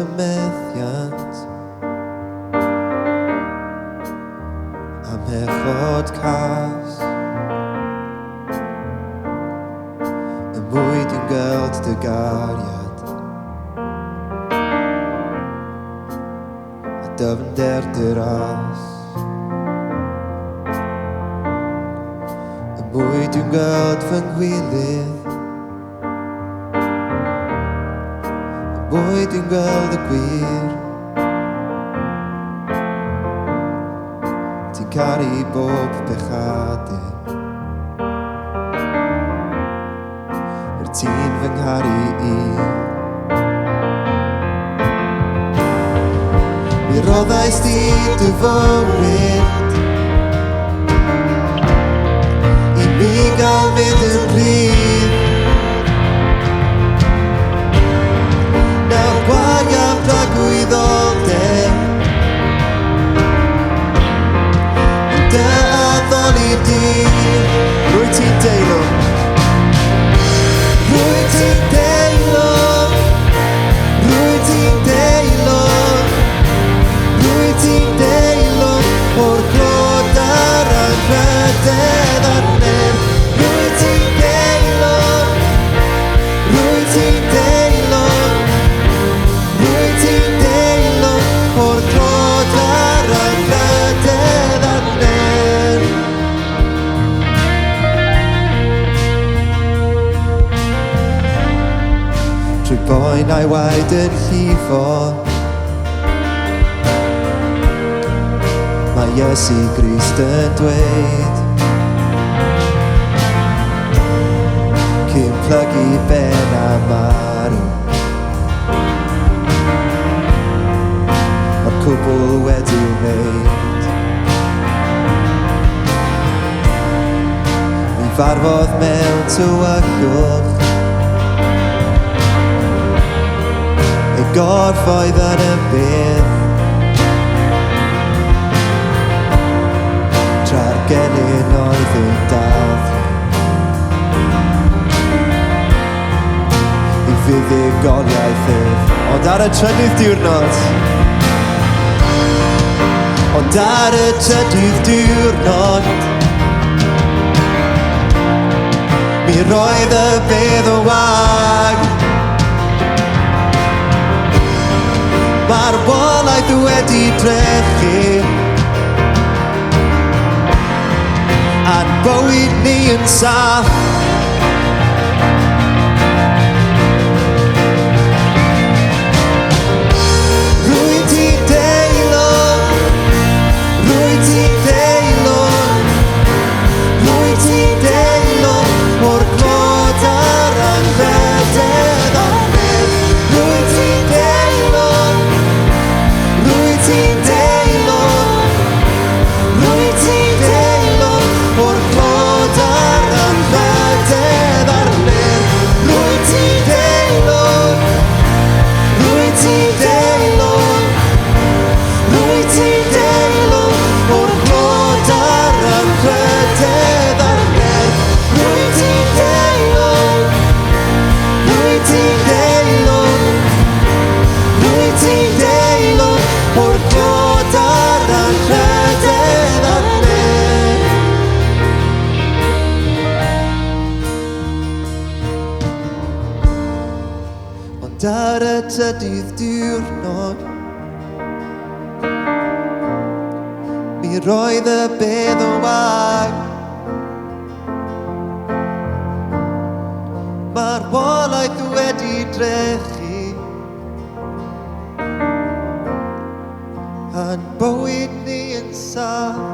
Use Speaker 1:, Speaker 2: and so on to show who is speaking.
Speaker 1: fy methiant a mechod cas y mwy dwi'n gweld dy gariad a dyfnder dy ras y mwy dwi'n gweld fy ngwylydd mwy dwi'n gweld y gwir ti'n caru bob bechadyn ti'n fy ngharu i mi roddais di dy fywyd i mi gael mynd yn rhydd nawr gwariam rhagwyddoldeb dy addoli di rwy ti'n deilwng Rwy ti'n deilwng, rwy ti'n deilwng, rwy ti'n deilwng o'r glod ar anrhydedd a'r nerf. Rwy ti'n deilwng, rwy ti'n deilwng, rwy ti'n deilwng o'r glod ar anrhydedd a'r nerf. Trwy boen a'i waed yn llifo mae Iesu Grist yn dweud cyn plygu ben a marw mae'r cwbl wedi'i wneud mi farfodd mewn tywyllwch gorffoedd yn y bydd tra'r genyn oedd yn dathlu i fuddugoliaethydd ond ar y trydydd diwrnod ond ar y trydydd diwrnod mi roedd y bedd o wag Mae'r walaeth wedi drechu a'n bywyd ni yn saff Rwy ti'n deilwng, rwy ti'n deilwng, rwy ti'n deilwng o'r glod ar anrhydedd a'r nerf Rwy ti'n deilwng Rwy ti'n deilwng, rwy ti'n deilwng o'r glod ar anrhydedd a'r nerf Rwy ti'n deilwng, rwy ti'n deilwng, rwy ti'n deilwng o'r glod ar anrhydedd a'r nerf Rwy ti'n deilwng, rwy ti'n deilwng, rwy ti'n deilwng o'r glod ar anrhydedd a'r nerf Ond ar y trydydd diwrnod mi roedd y bedd o wag Mae'r walaeth wedi drechu a'n bywyd ni yn saff